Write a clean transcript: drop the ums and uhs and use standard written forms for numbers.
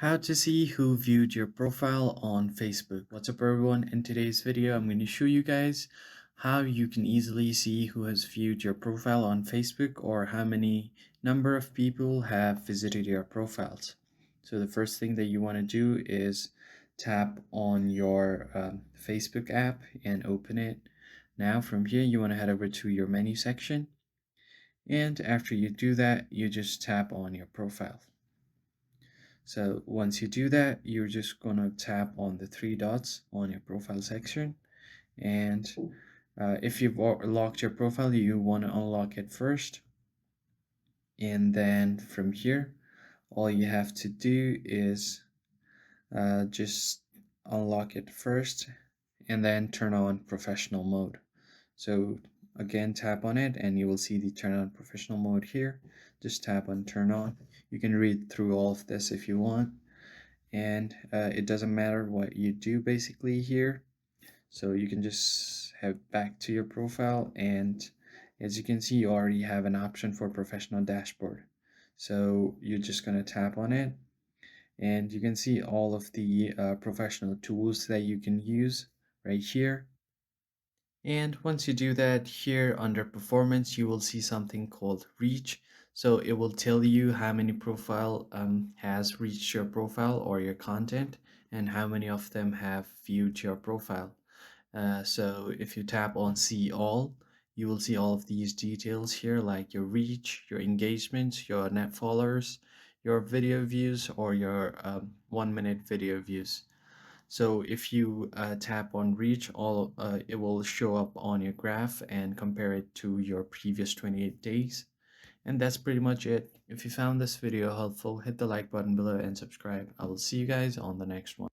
How to see who viewed your profile on Facebook. What's up everyone? In today's video, I'm going to show you guys how you can easily see who has viewed your profile on Facebook or how many number of people have visited your profiles. So the first thing that you want to do is tap on your Facebook app and open it. Now from here, you want to head over to your menu section. And after you do that, you just tap on your profile. So once you do that, you're just gonna tap on the three dots on your profile section. And if you've locked your profile, you want to unlock it first. And then from here, all you have to do is just unlock it first and then turn on professional mode. So again, tap on it and you will see the turn on professional mode here. Just tap on turn on. You can read through all of this if you want. And it doesn't matter what you do basically here, so you can just head back to your profile, and as you can see, you already have an option for professional dashboard. So you're just going to tap on it and you can see all of the professional tools that you can use right here. And once you do that, here under performance, you will see something called reach. So it will tell you how many profile has reached your profile or your content and how many of them have viewed your profile. So if you tap on see all, you will see all of these details here, like your reach, your engagements, your net followers, your video views, or your 1 minute video views. So if you tap on reach, it will show up on your graph and compare it to your previous 28 days. And that's pretty much it. If you found this video helpful, hit the like button below and subscribe. I will see you guys on the next one.